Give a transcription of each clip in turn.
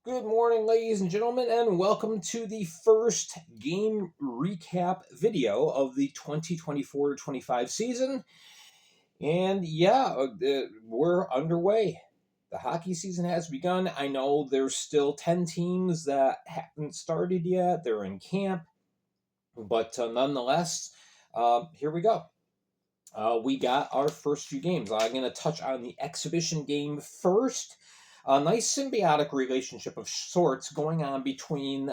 Good morning, ladies and gentlemen, and welcome to the first game recap video of the 2024-25 season. And we're underway. The hockey season has begun. I know there's still 10 teams that haven't started yet. They're in camp. But nonetheless, here we go. We got our first few games. I'm going to touch on the exhibition game first. A nice symbiotic relationship of sorts going on between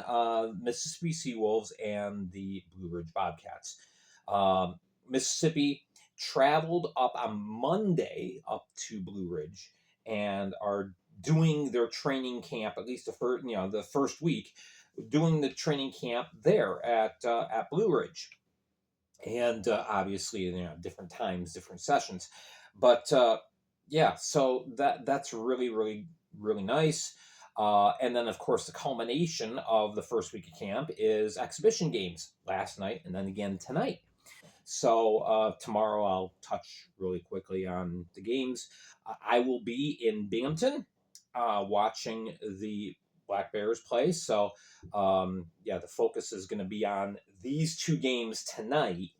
Mississippi Seawolves and the Blue Ridge Bobcats. Mississippi traveled up on Monday up to Blue Ridge and are doing their training camp, at least the first week, doing the training camp there at Blue Ridge, and obviously different times, different sessions, but so that's really nice. And then of course the culmination of the first week of camp is exhibition games last night and then again tonight. So tomorrow I'll touch really quickly on the games. I will be in Binghamton watching the Black Bears play. So the focus is going to be on these two games tonight.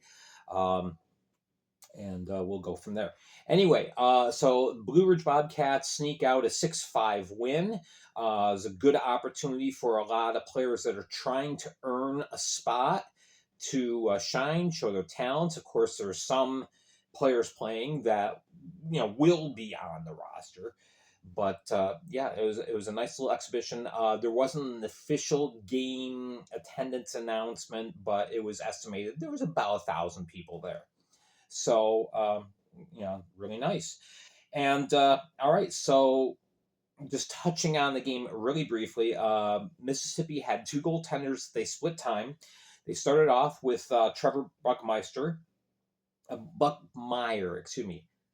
And we'll go from there. Anyway, so Blue Ridge Bobcats sneak out a 6-5 win. It's a good opportunity for a lot of players that are trying to earn a spot to shine, show their talents. Of course, there are some players playing that will be on the roster. But it was a nice little exhibition. There wasn't an official game attendance announcement, but it was estimated there was about 1,000 people there. So, really nice. And all right, so just touching on the game really briefly, Mississippi had two goaltenders. They split time. They started off with Trevor Buckmeyer,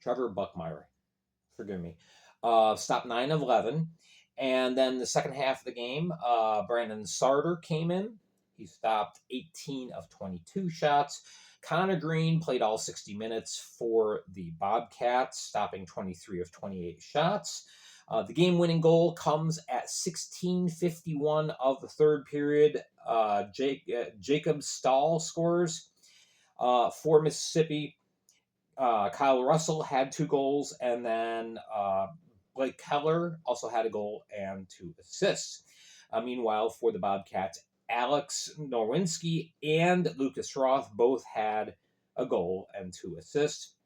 Trevor Buckmeyer, forgive me. Stopped 9 of 11. And then the second half of the game, Brandon Sarter came in. He stopped 18 of 22 shots. Connor Green played all 60 minutes for the Bobcats, stopping 23 of 28 shots. The game-winning goal comes at 16:51 of the third period. Jacob Stahl scores for Mississippi. Kyle Russell had 2 goals, and then Blake Keller also had a goal and 2 assists. Meanwhile, for the Bobcats, Alex Nowinski and Lucas Roth both had a goal and 2 assists.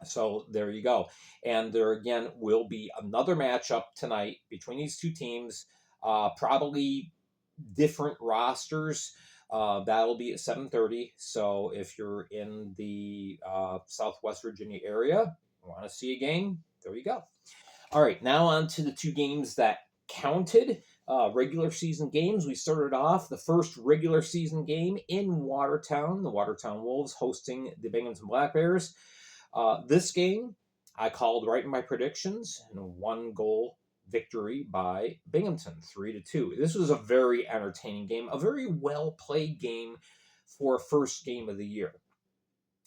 So there you go. And there again will be another matchup tonight between these two teams, probably different rosters. That'll be at 7:30. So if you're in the Southwest Virginia area, want to see a game, there you go. All right, now on to the two games that counted. Regular season games. We started off the first regular season game in Watertown, the Watertown Wolves hosting the Binghamton Black Bears. This game I called right in my predictions, and a 1-goal victory by Binghamton, 3-2. This was a very entertaining game, a very well played game for a first game of the year.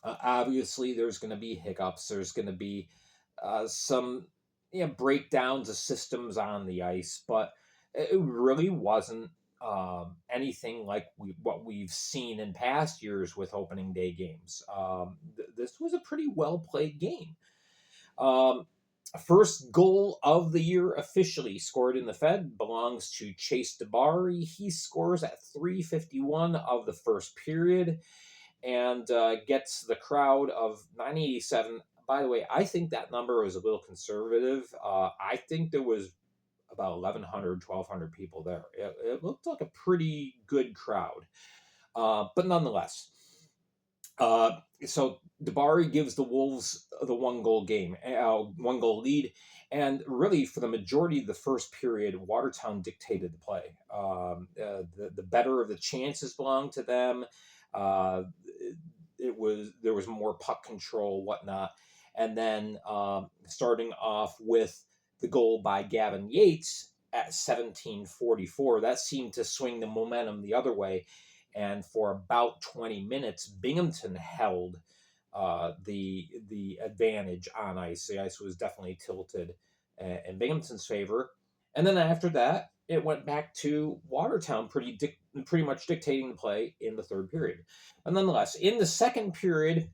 Obviously, there's going to be hiccups. There's going to be some breakdowns of systems on the ice, but it really wasn't anything like what we've seen in past years with opening day games. This was a pretty well played game. First goal of the year officially scored in the Fed belongs to Chase DeBari. He scores at 3:51 of the first period and gets the crowd of 987. By the way, I think that number was a little conservative. I think there was about 1,100, 1,200 people there. It looked like a pretty good crowd. But nonetheless, so DeBari gives the Wolves the 1-goal game, 1-goal lead. And really, for the majority of the first period, Watertown dictated the play. The better of the chances belonged to them. There was more puck control, whatnot. And then starting off with the goal by Gavin Yates at 17:44, that seemed to swing the momentum the other way. And for about 20 minutes, Binghamton held the advantage on ice. The ice was definitely tilted in Binghamton's favor. And then after that, it went back to Watertown pretty much dictating the play in the third period. But nonetheless, in the second period,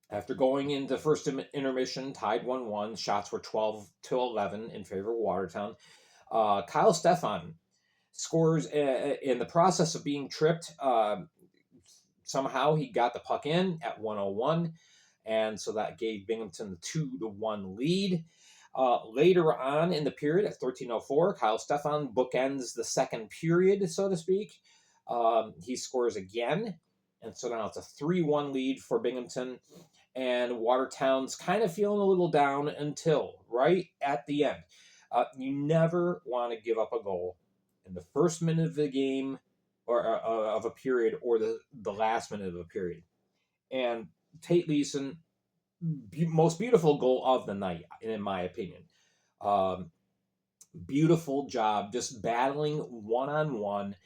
after going into first intermission, tied 1-1, shots were 12-11 in favor of Watertown. Kyle Stefan scores in the process of being tripped. Somehow he got the puck in at 1:01, and so that gave Binghamton the 2-1 lead. Later on in the period at 13:04, Kyle Stefan bookends the second period, so to speak. He scores again, and so now it's a 3-1 lead for Binghamton. And Watertown's kind of feeling a little down until right at the end. You never want to give up a goal in the first minute of the game or of a period or the last minute of a period. And Tate Leeson, most beautiful goal of the night, in my opinion. Beautiful job, just battling one-on-one,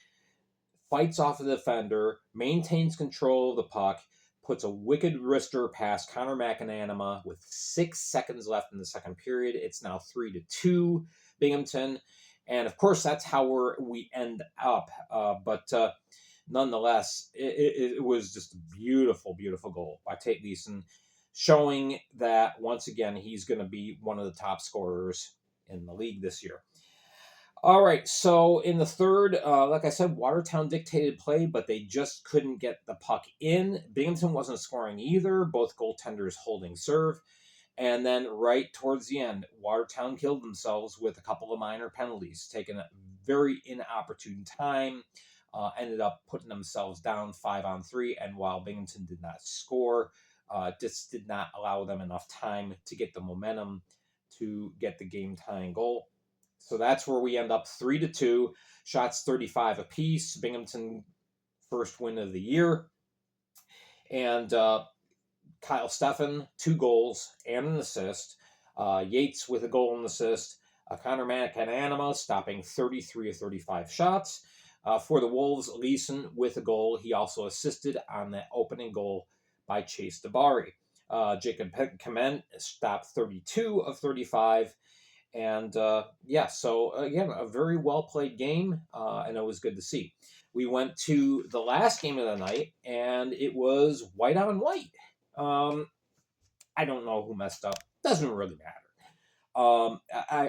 fights off the defender, maintains control of the puck, puts a wicked wrister past Connor McAnanama with 6 seconds left in the second period. It's now 3-2 Binghamton. And of course, that's how we end up. But nonetheless, it was just a beautiful, beautiful goal by Tate Leeson, showing that once again, he's going to be one of the top scorers in the league this year. All right, so in the third, like I said, Watertown dictated play, but they just couldn't get the puck in. Binghamton wasn't scoring either, both goaltenders holding serve. And then right towards the end, Watertown killed themselves with a couple of minor penalties, taking a very inopportune time, ended up putting themselves down 5-on-3. And while Binghamton did not score, just did not allow them enough time to get the momentum to get the game-tying goal. So that's where we end up 3-2, shots 35 apiece. Binghamton first win of the year. And Kyle Stefan, 2 goals and an assist. Yates with a goal and assist. Connor McAnanama stopping 33 of 35 shots. For the Wolves, Leeson with a goal. He also assisted on that opening goal by Chase DeBari. Jacob Kement stopped 32 of 35. And so again, a very well played game, and it was good to see. We went to the last game of the night, and it was white on white. I don't know who messed up. Doesn't really matter.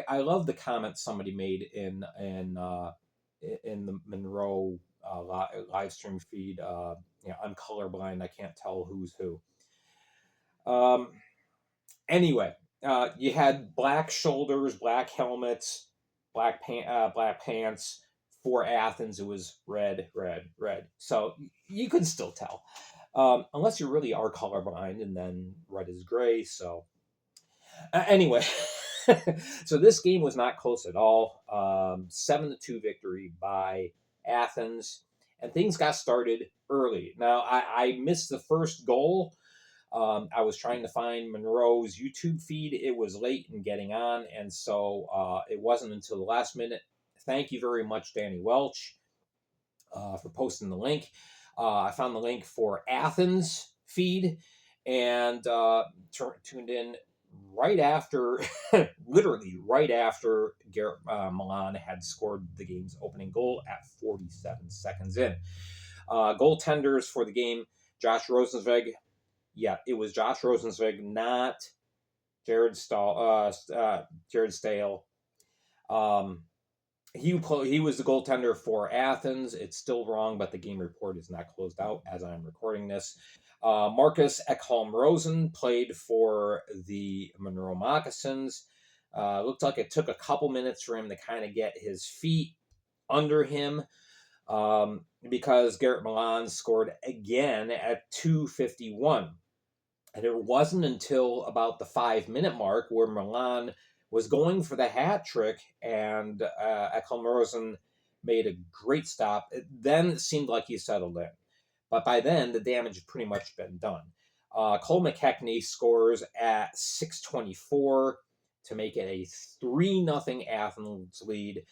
I love the comment somebody made in the Monroe live stream feed. I'm colorblind. I can't tell who's who. Anyway. You had black shoulders, black helmets, black pants. For Athens, it was red. So you could still tell, unless you really are colorblind, and then red is gray. So anyway, so this game was not close at all. 7-2 victory by Athens, and things got started early. Now I missed the first goal. I was trying to find Monroe's YouTube feed. It was late in getting on, and so it wasn't until the last minute. Thank you very much, Danny Welch, for posting the link. I found the link for Athens feed and tuned in right after, literally right after Garrett Milan had scored the game's opening goal at 47 seconds in. Goaltenders for the game, Josh Rosenzweig. Yeah, it was Josh Rosenzweig, not Jared Stale. He was the goaltender for Athens. It's still wrong, but the game report is not closed out as I'm recording this. Marcus Ekholm-Rosen played for the Monroe Moccasins. Looked like it took a couple minutes for him to kind of get his feet under him. Because Garrett Milan scored again at 2:51. And it wasn't until about the 5-minute mark where Milan was going for the hat trick and Ekholm-Rosen made a great stop. Then it seemed like he settled in. But by then, the damage had pretty much been done. Cole McKechnie scores at 6:24 to make it a 3-0 Athens lead.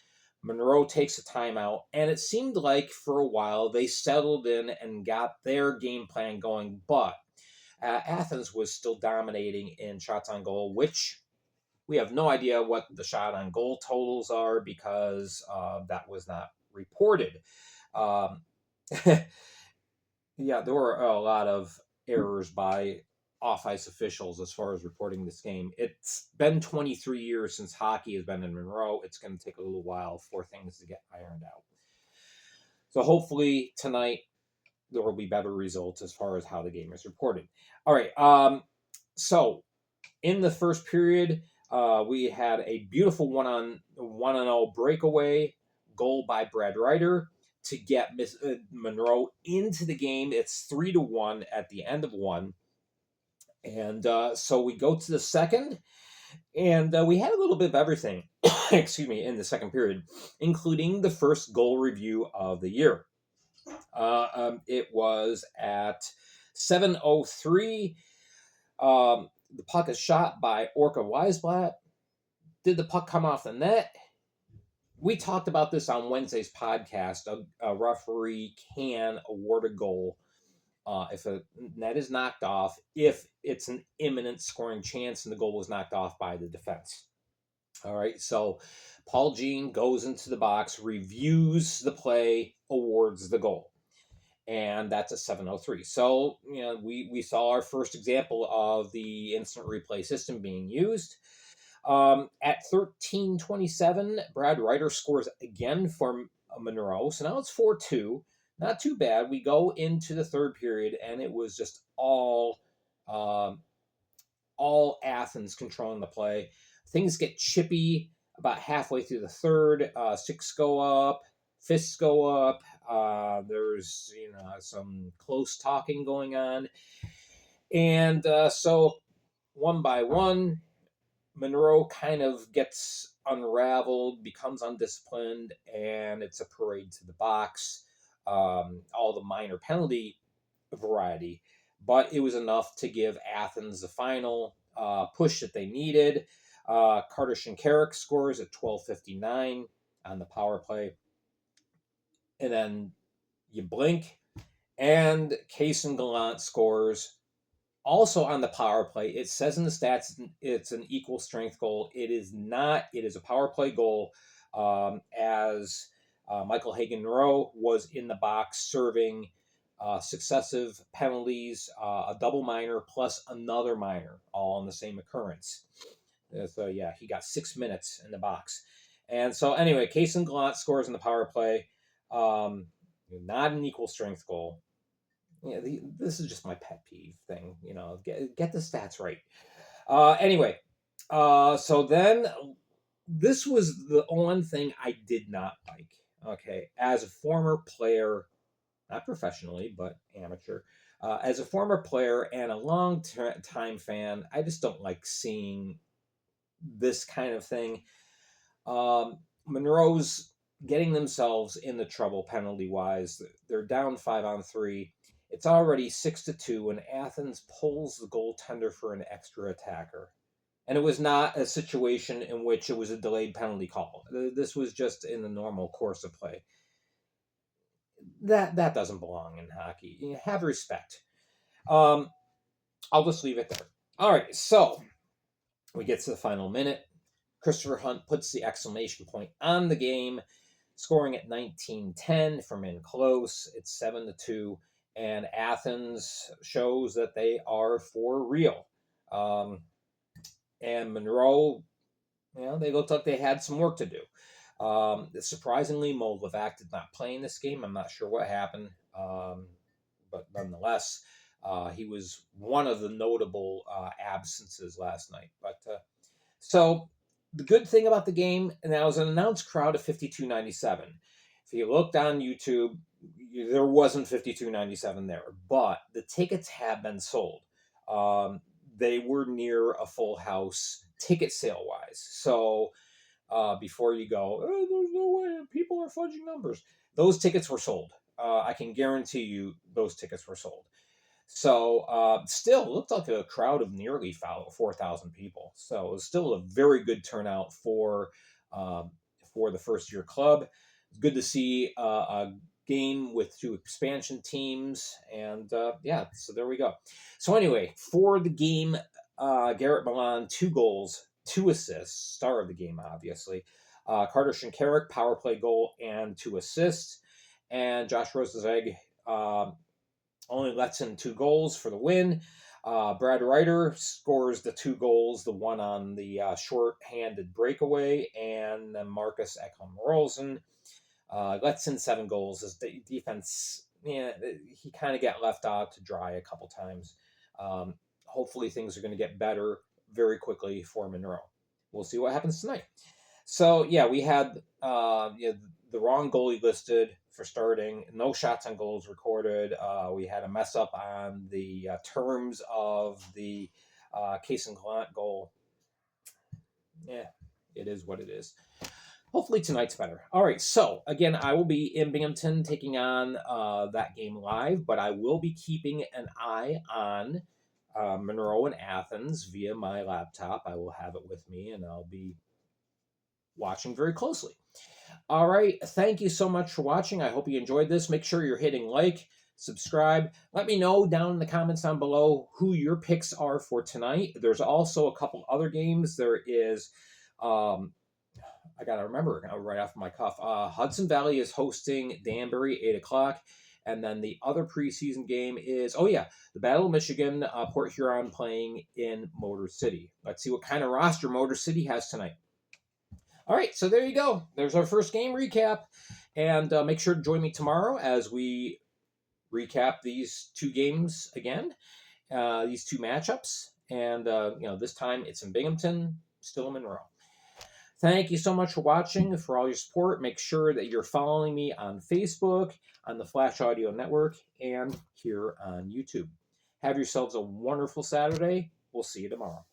Monroe takes a timeout, and it seemed like for a while they settled in and got their game plan going, but Athens was still dominating in shots on goal, which We have no idea what the shot on goal totals are because that was not reported. Um, yeah, there were a lot of errors by off ice officials as far as reporting this game. It's been 23 years since hockey has been in Monroe. It's going to take a little while for things to get ironed out. So hopefully tonight there will be better results as far as how the game is reported. All right. So in the first period, we had a beautiful 1-0 breakaway goal by Brad Ryder to get Monroe into the game. It's 3-1 at the end of one. And so we go to the second, and we had a little bit of everything, excuse me, in the second period, including the first goal review of the year. It was at 7:03. The puck is shot by Orca Weisblatt. Did the puck come off the net? We talked about this on Wednesday's podcast. A referee can award a goal if a net is knocked off, if it's an imminent scoring chance and the goal was knocked off by the defense. All right, so Paul Jean goes into the box, reviews the play, awards the goal. And that's a 7:03. So, we saw our first example of the instant replay system being used. At 13:27, Brad Ryder scores again for Monroe. So now it's 4-2. Not too bad. We go into the third period, and it was just all Athens controlling the play. Things get chippy about halfway through the third. Sticks go up, fists go up. There's some close talking going on, and so one by one, Monroe kind of gets unraveled, becomes undisciplined, and it's a parade to the box. All the minor penalty variety, but it was enough to give Athens the final push that they needed. Carter Shinkarik scores at 12:59 on the power play. And then you blink, and Kaysen Gallant scores also on the power play. It says in the stats it's an equal strength goal. It is not. It is a power play goal, as Michael Hagen-Rowe was in the box serving successive penalties, a double minor plus another minor, all in the same occurrence. So, yeah, he got 6 minutes in the box. And so, anyway, Kaysen Gallant scores in the power play. Not an equal strength goal. This is just my pet peeve thing. Get the stats right. Anyway, so then this was the one thing I did not like. Okay, as a former player, not professionally, but amateur, as a former player and a long time fan, I just don't like seeing this kind of thing. Monroe's getting themselves in the trouble penalty wise. They're down 5-on-3. It's already 6-2, and Athens pulls the goaltender for an extra attacker. And it was not a situation in which it was a delayed penalty call. This was just in the normal course of play. That doesn't belong in hockey. Have respect. I'll just leave it there. All right, so we get to the final minute. Christopher Hunt puts the exclamation point on the game, scoring at 19:10 from in close. It's 7-2, and Athens shows that they are for real. And Monroe, they looked like they had some work to do. Surprisingly, Moldovac did not play in this game. I'm not sure what happened, but nonetheless, he was one of the notable absences last night. But so the good thing about the game, and that was an announced crowd of 5297. If you looked on YouTube, there wasn't 5297 there, but the tickets have been sold. They were near a full house ticket sale wise. So before you go, there's no way, people are fudging numbers. Those tickets were sold. I can guarantee you those tickets were sold. So still looked like a crowd of nearly 4,000 people. So it was still a very good turnout for the first year club. It's good to see a game with two expansion teams. And so there we go. So anyway, for the game, Garrett Milan, 2 goals, 2 assists, star of the game, obviously. Carter Shinkarik, power play goal and 2 assists. And Josh Rosenzweig only lets in 2 goals for the win. Brad Ryder scores the 2 goals, the one on the short-handed breakaway, and then Marcus Ekholm-Rosen lets in 7 goals. His defense, he kind of got left out to dry a couple times. Hopefully things are going to get better very quickly for Monroe. We'll see what happens tonight. So, yeah, we had the wrong goalie listed for starting. No shots on goals recorded. We had a mess up on the terms of the Case and Gallant goal. Yeah, it is what it is. Hopefully tonight's better. All right, so again, I will be in Binghamton taking on that game live, but I will be keeping an eye on Monroe and Athens via my laptop. I will have it with me, and I'll be watching very closely. All right, thank you so much for watching. I hope you enjoyed this. Make sure you're hitting like, subscribe. Let me know down in the comments down below who your picks are for tonight. There's also a couple other games. There is, I got to remember right off my cuff, Hudson Valley is hosting Danbury, 8 o'clock. And then the other preseason game is, the Battle of Michigan, Port Huron playing in Motor City. Let's see what kind of roster Motor City has tonight. All right, so there you go. There's our first game recap. And make sure to join me tomorrow as we recap these 2 games again, these 2 matchups. And, this time it's in Binghamton, still in Monroe. Thank you so much for watching, for all your support. Make sure that you're following me on Facebook, on the Flash Audio Network, and here on YouTube. Have yourselves a wonderful Saturday. We'll see you tomorrow.